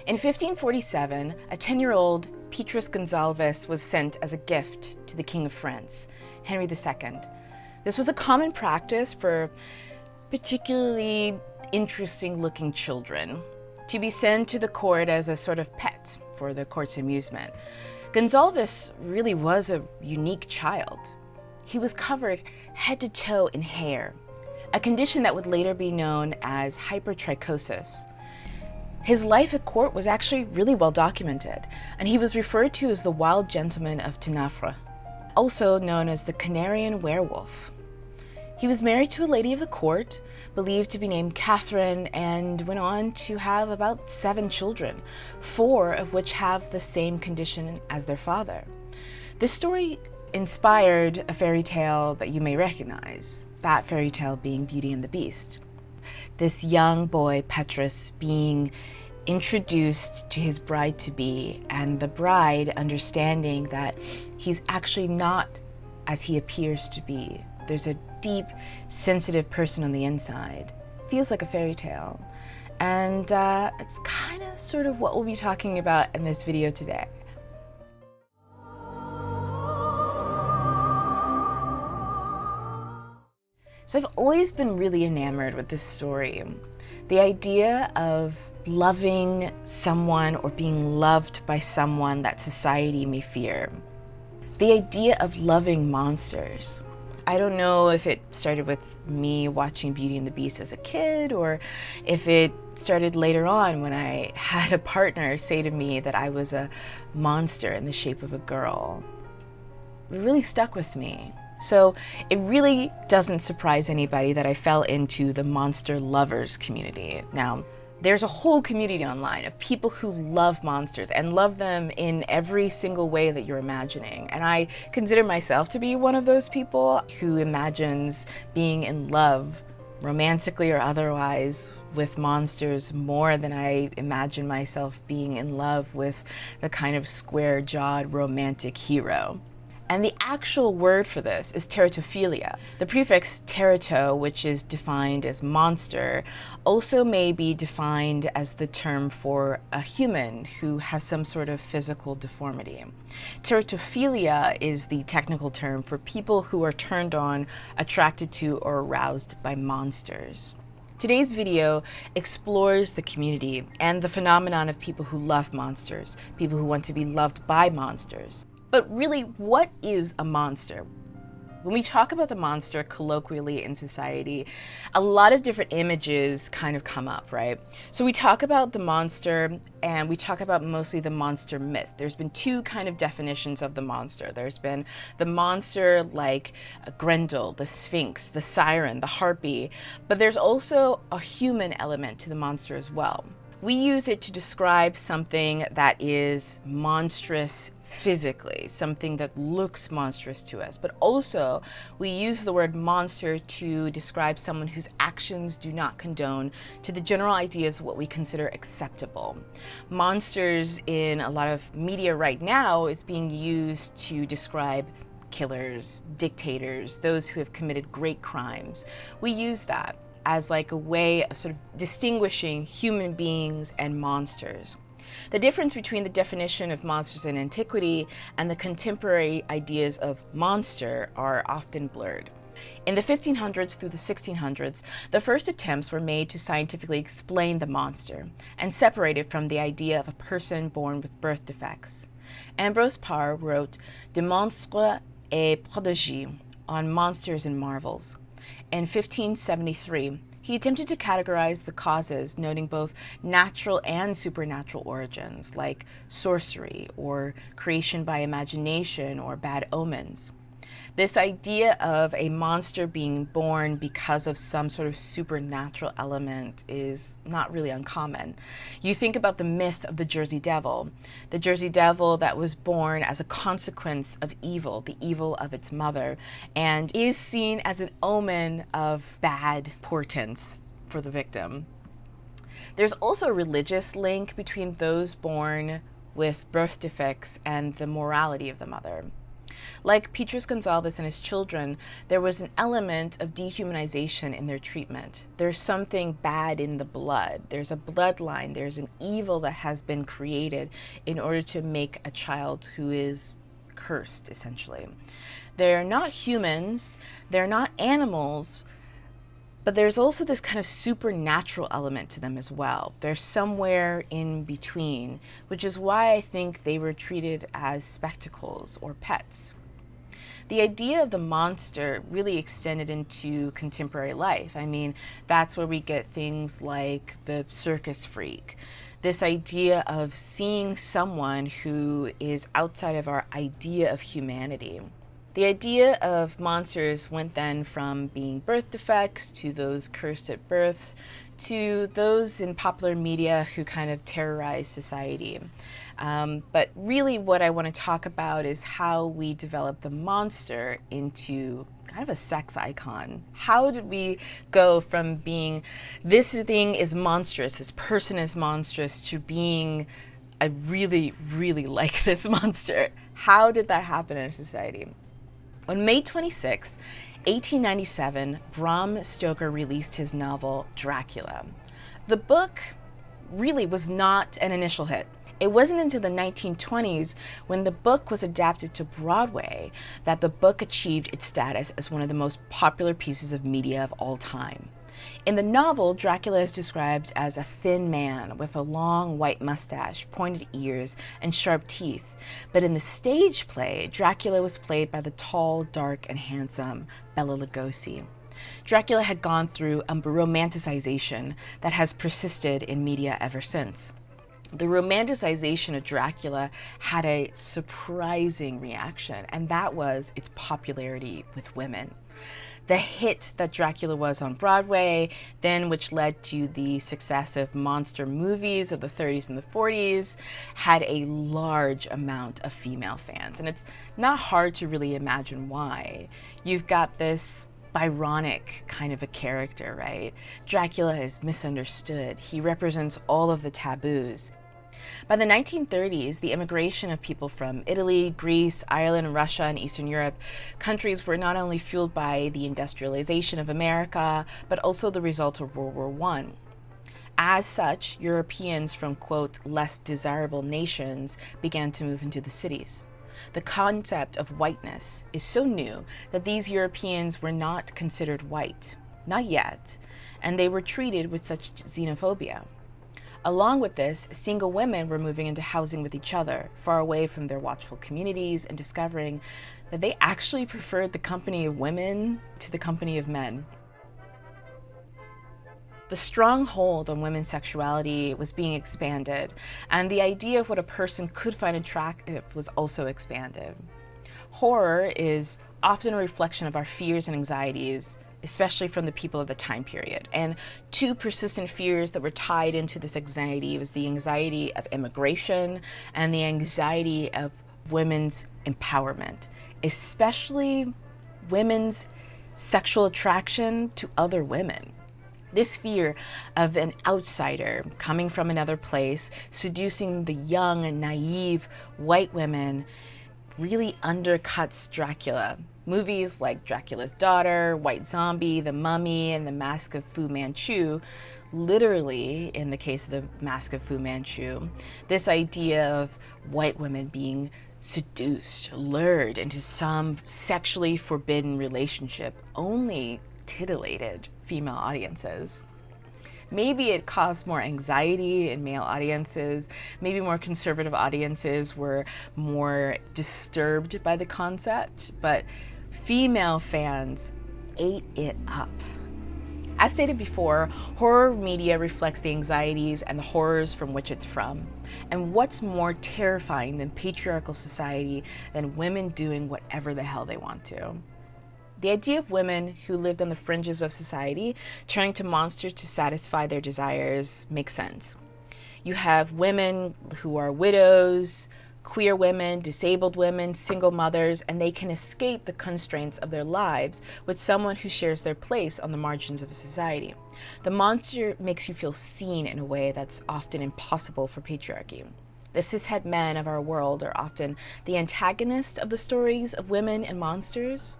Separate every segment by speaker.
Speaker 1: In 1547, a 10-year-old Petrus Gonzalez was sent as a gift to the King of France, Henry II. This was a common practice for particularly interesting-looking children, to be sent to the court as a sort of pet for the court's amusement. Gonzalez really was a unique child. He was covered head to toe in hair, a condition that would later be known as hypertrichosis. His life at court was actually really well documented, and he was referred to as the Wild Gentleman of Tenafre, also known as the Canarian Werewolf. He was married to a lady of the court, believed to be named Catherine, and went on to have about 7 children, 4 of which have the same condition as their father. This story inspired a fairy tale that you may recognize, that fairy tale being Beauty and the Beast. This young boy, Petrus, being introduced to his bride-to-be, and the bride understanding that he's actually not as he appears to be. There's a deep, sensitive person on the inside. Feels like a fairy tale. And it's kind of sort of what we'll be talking about in this video today. So I've always been really enamored with this story. The idea of loving someone or being loved by someone that society may fear. The idea of loving monsters. I don't know if it started with me watching Beauty and the Beast as a kid, or if it started later on when I had a partner say to me that I was a monster in the shape of a girl. It really stuck with me. So it really doesn't surprise anybody that I fell into the monster lovers community. Now, there's a whole community online of people who love monsters and love them in every single way that you're imagining. And I consider myself to be one of those people who imagines being in love, romantically or otherwise, with monsters more than I imagine myself being in love with the kind of square-jawed romantic hero. And the actual word for this is teratophilia. The prefix terato, which is defined as monster, also may be defined as the term for a human who has some sort of physical deformity. Teratophilia is the technical term for people who are turned on, attracted to, or aroused by monsters. Today's video explores the community and the phenomenon of people who love monsters, people who want to be loved by monsters. But really, what is a monster? When we talk about the monster colloquially in society, a lot of different images kind of come up, right? So we talk about the monster, and we talk about mostly the monster myth. There's been 2 kind of definitions of the monster. There's been the monster like Grendel, the Sphinx, the Siren, the Harpy, but there's also a human element to the monster as well. We use it to describe something that is monstrous physically, something that looks monstrous to us, but also we use the word monster to describe someone whose actions do not condone to the general ideas of what we consider acceptable. Monsters in a lot of media right now is being used to describe killers, dictators, those who have committed great crimes. We use that as like a way of sort of distinguishing human beings and monsters. The difference between the definition of monsters in antiquity and the contemporary ideas of monster are often blurred. In the 1500s through the 1600s, the first attempts were made to scientifically explain the monster and separate it from the idea of a person born with birth defects. Ambrose Parr wrote De Monstres et Prodigies on monsters and marvels. In 1573, he attempted to categorize the causes, noting both natural and supernatural origins, like sorcery or creation by imagination or bad omens. This idea of a monster being born because of some sort of supernatural element is not really uncommon. You think about the myth of the Jersey Devil that was born as a consequence of evil, the evil of its mother, and is seen as an omen of bad portents for the victim. There's also a religious link between those born with birth defects and the morality of the mother. Like Petrus Gonzalez and his children, there was an element of dehumanization in their treatment. There's something bad in the blood. There's a bloodline. There's an evil that has been created in order to make a child who is cursed, essentially. They're not humans. They're not animals. But there's also this kind of supernatural element to them as well. They're somewhere in between, which is why I think they were treated as spectacles or pets. The idea of the monster really extended into contemporary life. I mean, that's where we get things like the circus freak. This idea of seeing someone who is outside of our idea of humanity. The idea of monsters went then from being birth defects to those cursed at birth to those in popular media who kind of terrorize society. But really what I want to talk about is how we develop the monster into kind of a sex icon. How did we go from being this thing is monstrous, this person is monstrous, to being I really, really like this monster? How did that happen in a society? On May 26, 1897, Bram Stoker released his novel Dracula. The book really was not an initial hit. It wasn't until the 1920s, when the book was adapted to Broadway, that the book achieved its status as one of the most popular pieces of media of all time. In the novel, Dracula is described as a thin man with a long white mustache, pointed ears, and sharp teeth. But in the stage play, Dracula was played by the tall, dark, and handsome Bela Lugosi. Dracula had gone through a romanticization that has persisted in media ever since. The romanticization of Dracula had a surprising reaction, and that was its popularity with women. The hit that Dracula was on Broadway, then which led to the success of monster movies of the 30s and the 40s, had a large amount of female fans. And it's not hard to really imagine why. You've got this Byronic kind of a character, right? Dracula is misunderstood. He represents all of the taboos. By the 1930s, the immigration of people from Italy, Greece, Ireland, Russia, and Eastern Europe, countries were not only fueled by the industrialization of America, but also the result of World War I. As such, Europeans from, quote, less desirable nations began to move into the cities. The concept of whiteness is so new that these Europeans were not considered white, not yet, and they were treated with such xenophobia. Along with this, single women were moving into housing with each other, far away from their watchful communities, and discovering that they actually preferred the company of women to the company of men. The strong hold on women's sexuality was being expanded, and the idea of what a person could find attractive was also expanded. Horror is often a reflection of our fears and anxieties, especially from the people of the time period. And two persistent fears that were tied into this anxiety was the anxiety of immigration and the anxiety of women's empowerment, especially women's sexual attraction to other women. This fear of an outsider coming from another place, seducing the young and naive white women, really undercuts Dracula. Movies like Dracula's Daughter, White Zombie, The Mummy, and The Mask of Fu Manchu, literally, in the case of The Mask of Fu Manchu, this idea of white women being seduced, lured into some sexually forbidden relationship only titillated female audiences. Maybe it caused more anxiety in male audiences. Maybe more conservative audiences were more disturbed by the concept, but female fans ate it up. As stated before, horror media reflects the anxieties and the horrors from which it's from. And what's more terrifying than patriarchal society than women doing whatever the hell they want to? The idea of women who lived on the fringes of society turning to monsters to satisfy their desires makes sense. You have women who are widows, queer women, disabled women, single mothers, and they can escape the constraints of their lives with someone who shares their place on the margins of society. The monster makes you feel seen in a way that's often impossible for patriarchy. The cishet men of our world are often the antagonist of the stories of women and monsters.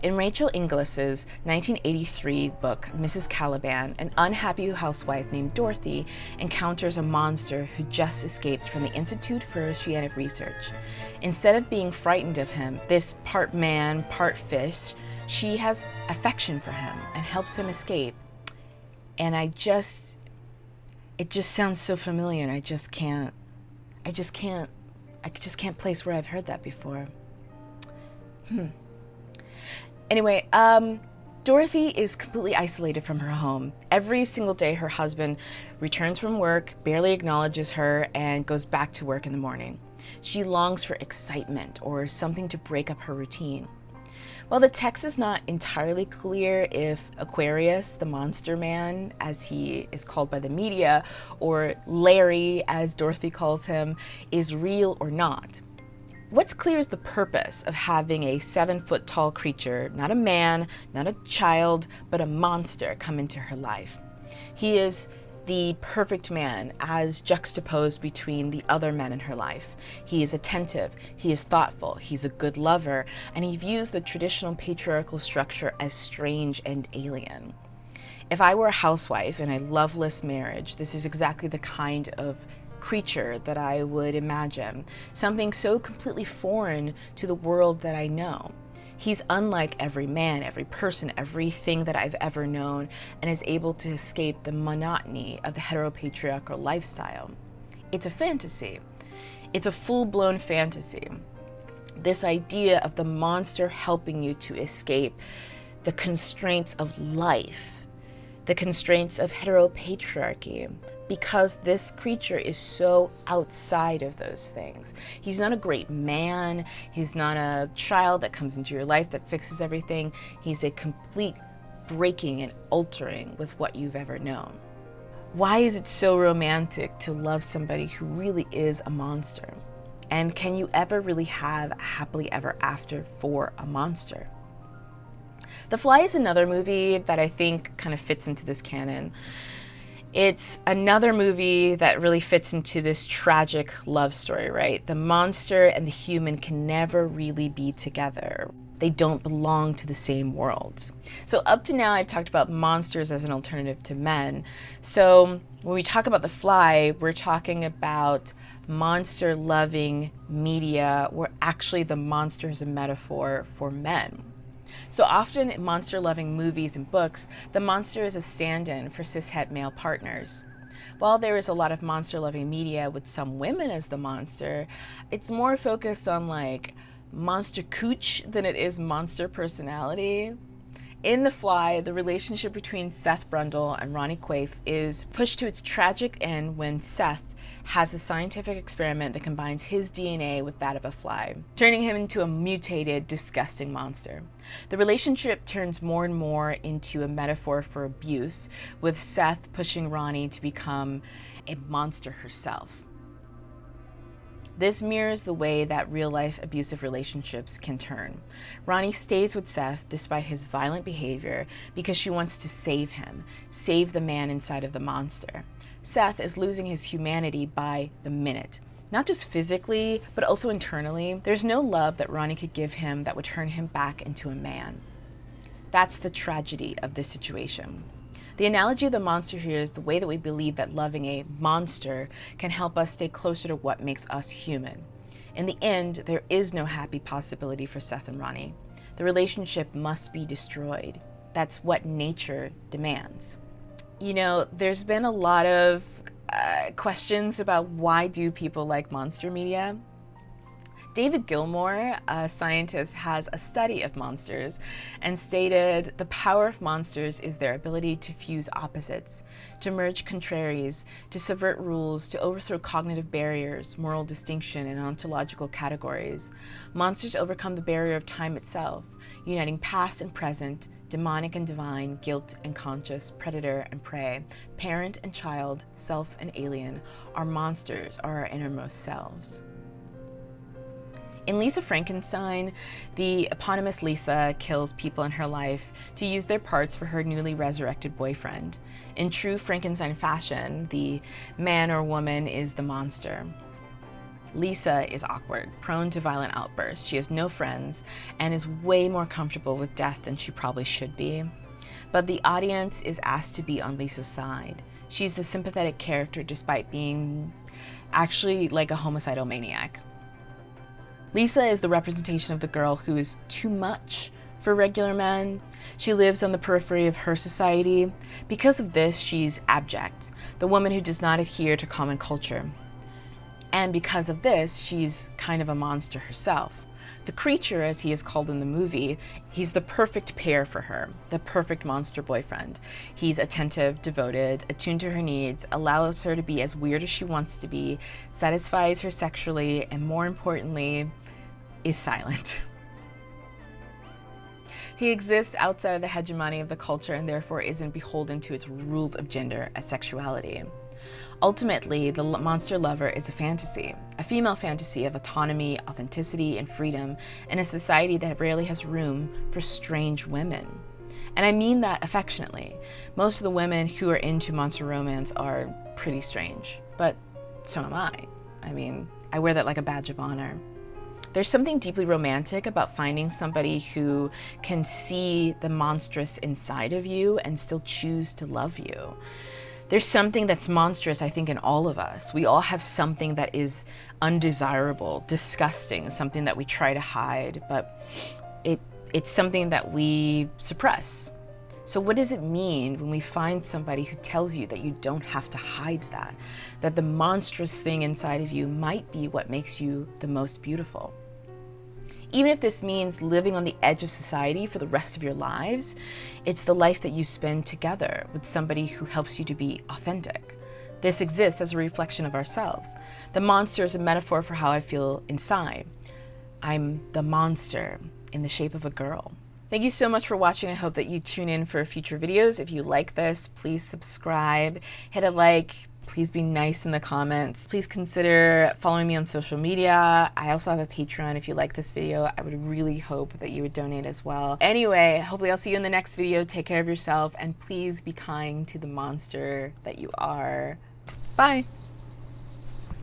Speaker 1: In Rachel Inglis's 1983 book, Mrs. Caliban, an unhappy housewife named Dorothy encounters a monster who just escaped from the Institute for Oceanic Research. Instead of being frightened of him, this part man, part fish, she has affection for him and helps him escape. And it just sounds so familiar, and I just can't place where I've heard that before. Anyway, Dorothy is completely isolated from her home. Every single day, her husband returns from work, barely acknowledges her, and goes back to work in the morning. She longs for excitement or something to break up her routine. While the text is not entirely clear if Aquarius, the monster man, as he is called by the media, or Larry, as Dorothy calls him, is real or not, what's clear is the purpose of having a 7-foot-tall creature, not a man, not a child, but a monster, come into her life. He is the perfect man as juxtaposed between the other men in her life. He is attentive, he is thoughtful, he's a good lover, and he views the traditional patriarchal structure as strange and alien. If I were a housewife in a loveless marriage, this is exactly the kind of creature that I would imagine, something so completely foreign to the world that I know. He's unlike every man, every person, everything that I've ever known, and is able to escape the monotony of the heteropatriarchal lifestyle. It's a fantasy. It's a full-blown fantasy. This idea of the monster helping you to escape the constraints of life, the constraints of heteropatriarchy, because this creature is so outside of those things. He's not a great man. He's not a child that comes into your life that fixes everything. He's a complete breaking and altering with what you've ever known. Why is it so romantic to love somebody who really is a monster? And can you ever really have a happily ever after for a monster? The Fly is another movie that I think kind of fits into this canon. It's another movie that really fits into this tragic love story, right? The monster and the human can never really be together. They don't belong to the same worlds. So up to now, I've talked about monsters as an alternative to men. So when we talk about The Fly, we're talking about monster-loving media where actually the monster is a metaphor for men. So often in monster-loving movies and books, the monster is a stand-in for cishet male partners. While there is a lot of monster-loving media with some women as the monster, it's more focused on like monster cooch than it is monster personality. In The Fly, the relationship between Seth Brundle and Ronnie Quaife is pushed to its tragic end when Seth has a scientific experiment that combines his DNA with that of a fly, turning him into a mutated, disgusting monster. The relationship turns more and more into a metaphor for abuse, with Seth pushing Ronnie to become a monster herself. This mirrors the way that real-life abusive relationships can turn. Ronnie stays with Seth despite his violent behavior because she wants to save him, save the man inside of the monster. Seth is losing his humanity by the minute, not just physically, but also internally. There's no love that Ronnie could give him that would turn him back into a man. That's the tragedy of this situation. The analogy of the monster here is the way that we believe that loving a monster can help us stay closer to what makes us human. In the end, there is no happy possibility for Seth and Ronnie. The relationship must be destroyed. That's what nature demands. You know, there's been a lot of questions about why do people like monster media. David Gilmour, a scientist, has a study of monsters and stated the power of monsters is their ability to fuse opposites, to merge contraries, to subvert rules, to overthrow cognitive barriers, moral distinction, and ontological categories. Monsters overcome the barrier of time itself, uniting past and present, demonic and divine, guilt and conscious, predator and prey, parent and child, self and alien. Our monsters are our innermost selves. In Lisa Frankenstein, the eponymous Lisa kills people in her life to use their parts for her newly resurrected boyfriend. In true Frankenstein fashion, the man or woman is the monster. Lisa is awkward, prone to violent outbursts. She has no friends and is way more comfortable with death than she probably should be. But the audience is asked to be on Lisa's side. She's the sympathetic character despite being actually like a homicidal maniac. Lisa is the representation of the girl who is too much for regular men. She lives on the periphery of her society. Because of this, she's abject, the woman who does not adhere to common culture. And because of this, she's kind of a monster herself. The creature, as he is called in the movie, he's the perfect pair for her, the perfect monster boyfriend. He's attentive, devoted, attuned to her needs, allows her to be as weird as she wants to be, satisfies her sexually, and more importantly, is silent. He exists outside of the hegemony of the culture and therefore isn't beholden to its rules of gender as sexuality. Ultimately, the monster lover is a fantasy, a female fantasy of autonomy, authenticity, and freedom in a society that rarely has room for strange women. And I mean that affectionately. Most of the women who are into monster romance are pretty strange, but so am I. I mean, I wear that like a badge of honor. There's something deeply romantic about finding somebody who can see the monstrous inside of you and still choose to love you. There's something that's monstrous, I think, in all of us. We all have something that is undesirable, disgusting, something that we try to hide, but it's something that we suppress. So what does it mean when we find somebody who tells you that you don't have to hide that the monstrous thing inside of you might be what makes you the most beautiful? Even if this means living on the edge of society for the rest of your lives, it's the life that you spend together with somebody who helps you to be authentic. This exists as a reflection of ourselves. The monster is a metaphor for how I feel inside. I'm the monster in the shape of a girl. Thank you so much for watching. I hope that you tune in for future videos. If you like this, please subscribe, hit a like. Please be nice in the comments. Please consider following me on social media. I also have a Patreon. If you like this video, I would really hope that you would donate as well. Anyway, hopefully I'll see you in the next video. Take care of yourself and please be kind to the monster that you are. Bye.